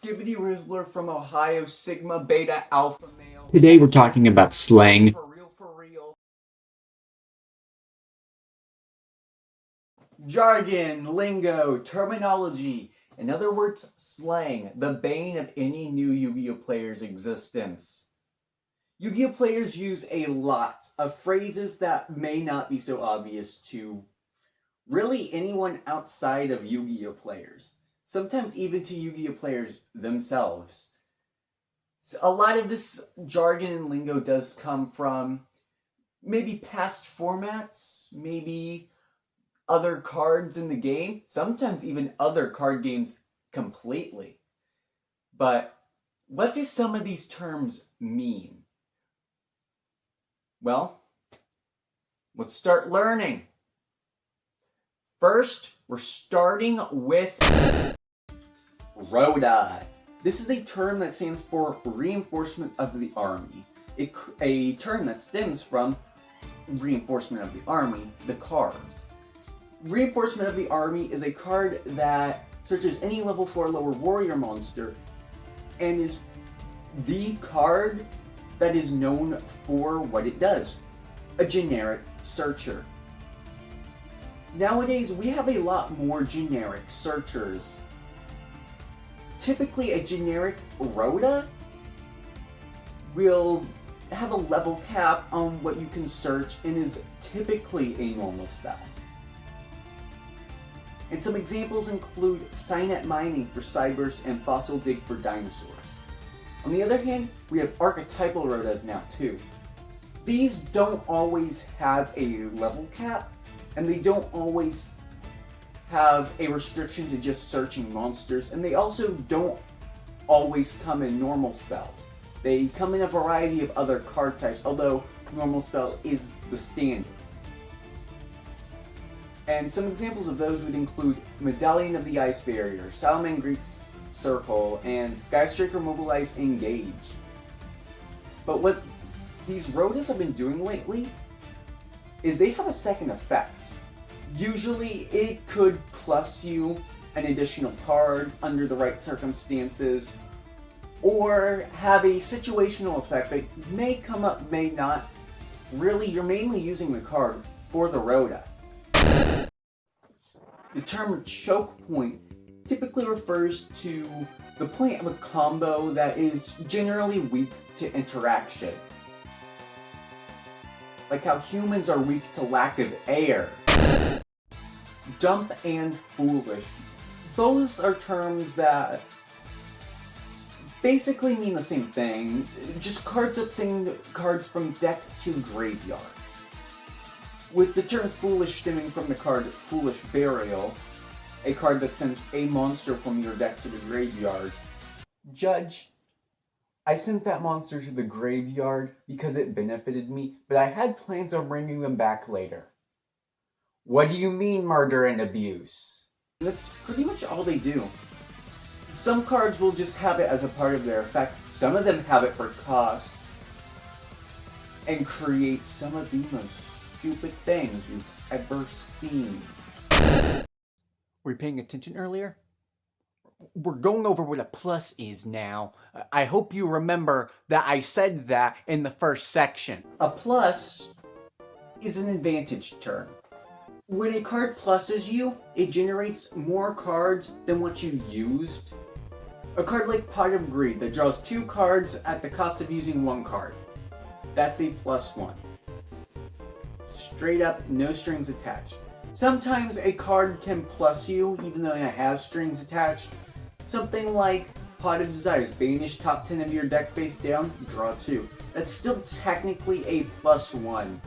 Skibbity Rizzler from Ohio, Sigma, Beta, Alpha Male. Today we're talking about slang. For real, for real. Jargon, lingo, terminology. In other words, slang, the bane of any new Yu-Gi-Oh player's existence. Yu-Gi-Oh players use a lot of phrases that may not be so obvious to really anyone outside of Yu-Gi-Oh players. Sometimes even to Yu-Gi-Oh players themselves. A lot of this jargon and lingo does come from maybe past formats, maybe other cards in the game, sometimes even other card games completely. But what do some of these terms mean? Well, let's start learning. First, we're starting with Rhoda. This is a term that stands for reinforcement of the army. A term that stems from reinforcement of the army, the card. Reinforcement of the army is a card that searches any level 4 lower warrior monster and is the card that is known for what it does, a generic searcher. Nowadays, we have a lot more generic searchers. Typically, a generic Rhoda will have a level cap on what you can search and is typically a normal spell. And some examples include Signet Mining for Cybers and Fossil Dig for Dinosaurs. On the other hand, we have archetypal Rhodas now too. These don't always have a level cap, and they don't always have a restriction to just searching monsters, and they also don't always come in normal spells. They come in a variety of other card types, although normal spell is the standard. And some examples of those would include Medallion of the Ice Barrier, Salamangreat's Circle, and Skystriker Mobilize Engage. But what these Rhodas have been doing lately is they have a second effect. Usually it could plus you an additional card under the right circumstances, or have a situational effect that may come up, may not. Really, you're mainly using the card for the Rhoda. The term choke point typically refers to the point of a combo that is generally weak to interaction. Like how humans are weak to lack of air. Dump and foolish. Both are terms that basically mean the same thing, just cards that send cards from deck to graveyard. With the term foolish stemming from the card Foolish Burial, a card that sends a monster from your deck to the graveyard. Judge, I sent that monster to the graveyard because it benefited me, but I had plans on bringing them back later. What do you mean, murder and abuse? That's pretty much all they do. Some cards will just have it as a part of their effect, some of them have it for cost, and create some of the most stupid things you've ever seen. Were you paying attention earlier? We're going over what a plus is now. I hope you remember that I said that in the first section. A plus is an advantage term. When a card pluses you, it generates more cards than what you used. A card like Pot of Greed that draws 2 cards at the cost of using 1 card. That's a +1. Straight up, no strings attached. Sometimes a card can plus you even though it has strings attached. Something like Pot of Desires, banish top 10 of your deck face down, draw 2. That's still technically a +1.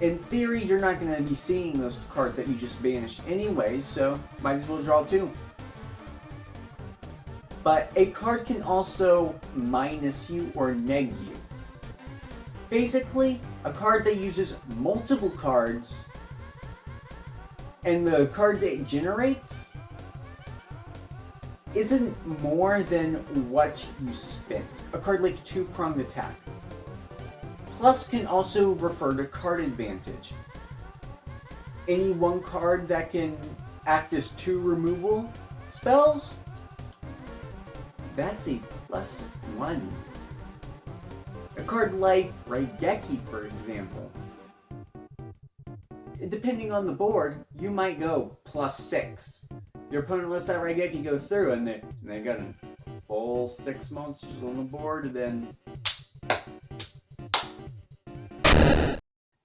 In theory, you're not going to be seeing those cards that you just banished anyway, so might as well draw 2. But a card can also minus you or neg you. Basically, a card that uses multiple cards, and the cards it generates isn't more than what you spent. A card like 2-pronged attack. Plus can also refer to card advantage. Any one card that can act as 2 removal spells that's a +1. A card like Raigeki, for example, depending on the board, you might go +6. Your opponent lets that Raigeki go through, and they got a full 6 monsters on the board, and then...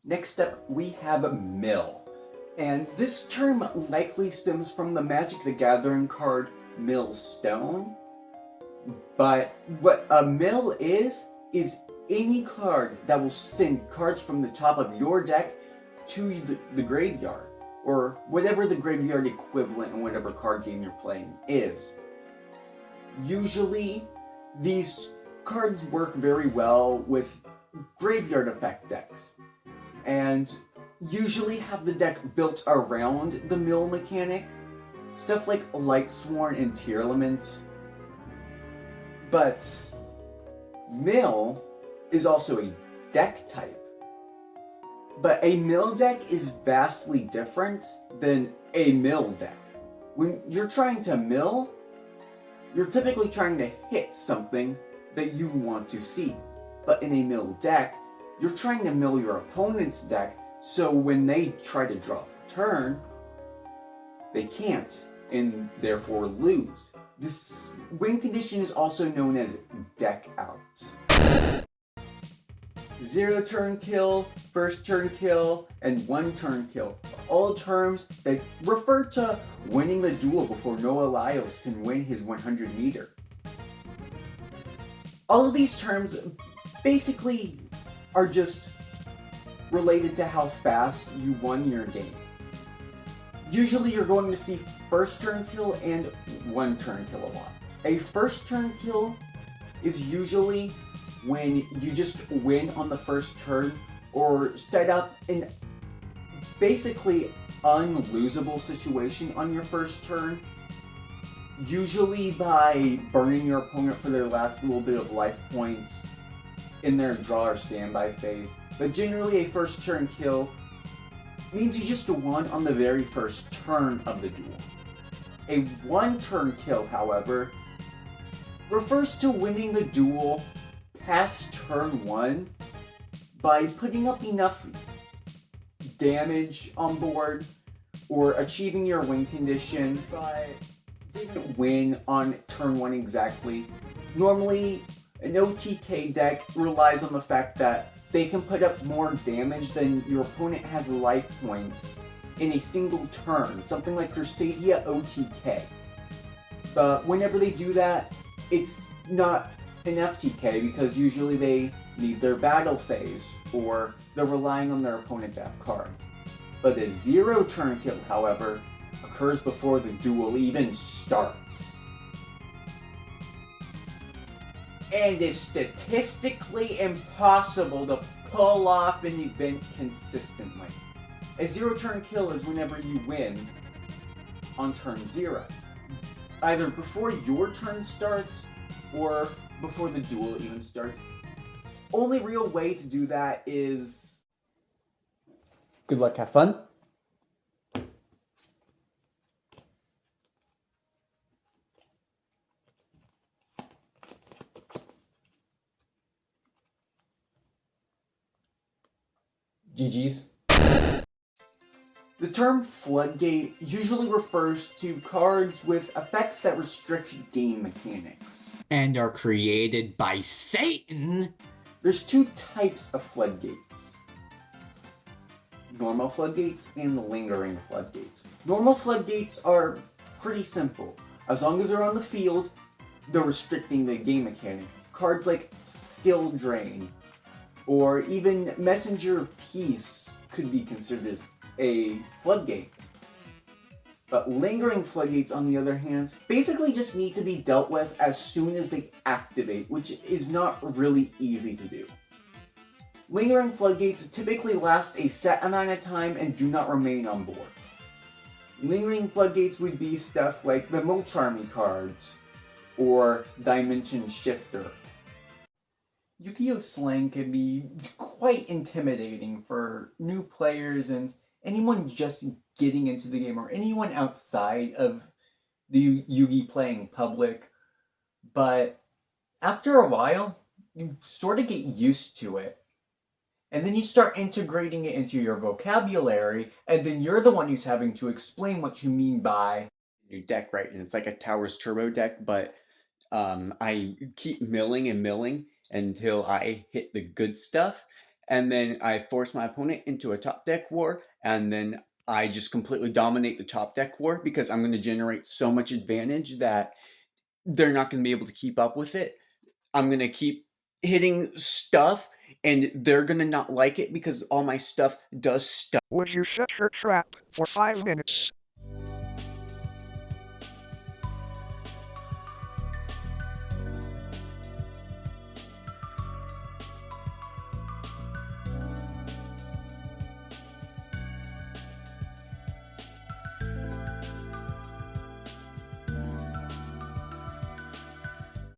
Next up, we have Mill. And this term likely stems from the Magic the Gathering card Millstone. But what a mill is any card that will send cards from the top of your deck to the graveyard, or whatever the graveyard equivalent in whatever card game you're playing is. Usually, these cards work very well with graveyard effect decks, and usually have the deck built around the mill mechanic. Stuff like Lightsworn and Tearlament. But mill is also a deck type. But a mill deck is vastly different than a mill deck. When you're trying to mill, you're typically trying to hit something that you want to see. But in a mill deck, you're trying to mill your opponent's deck, so when they try to draw a turn, they can't, and therefore lose. This win condition is also known as deck out. 0 turn kill, 1st turn kill, and 1 turn kill are all terms that refer to winning the duel before Noah Lyles can win his 100 meter. All of these terms basically are just related to how fast you won your game. Usually you're going to see 1st turn kill and 1 turn kill a lot. A 1st turn kill is usually when you just win on the 1st turn, or set up an basically unlosable situation on your 1st turn, usually by burning your opponent for their last little bit of life points in their draw or standby phase. But generally a 1st turn kill means you just won on the very 1st turn of the duel. A 1 turn kill, however, refers to winning the duel past turn 1 by putting up enough damage on board or achieving your win condition, but didn't win on turn 1 exactly. Normally, an OTK deck relies on the fact that they can put up more damage than your opponent has life points in a single turn, something like Crusadia OTK. But whenever they do that, it's not an FTK because usually they need their battle phase, or they're relying on their opponent to have cards. But a 0 turn kill, however, occurs before the duel even starts, and is statistically impossible to pull off an event consistently. A 0 turn kill is whenever you win on turn 0, either before your turn starts or before the duel even starts. Only real way to do that is... Good luck, have fun. GG's. The term floodgate usually refers to cards with effects that restrict game mechanics. And are created by Satan. There's 2 types of floodgates. Normal floodgates and lingering floodgates. Normal floodgates are pretty simple. As long as they're on the field, they're restricting the game mechanic. Cards like Skill Drain, or even Messenger of Peace could be considered as a floodgate. But lingering floodgates, on the other hand, basically just need to be dealt with as soon as they activate, which is not really easy to do. Lingering floodgates typically last a set amount of time and do not remain on board. Lingering floodgates would be stuff like the Mulch Army cards, or Dimension Shifter. Yu-Gi-Oh! Slang can be quite intimidating for new players and anyone just getting into the game, or anyone outside of the Yu-Gi playing public. but after a while, you sort of get used to it. And then you start integrating it into your vocabulary, and then you're the one who's having to explain what you mean by new deck, right? And it's like a Towers Turbo deck, but I keep milling and milling until I hit the good stuff, and then I force my opponent into a top deck war, and then I just completely dominate the top deck war because I'm going to generate so much advantage that they're not going to be able to keep up with it. I'm going to keep hitting stuff, and they're going to not like it because all my stuff does stuff. Would you shut your trap for 5 minutes?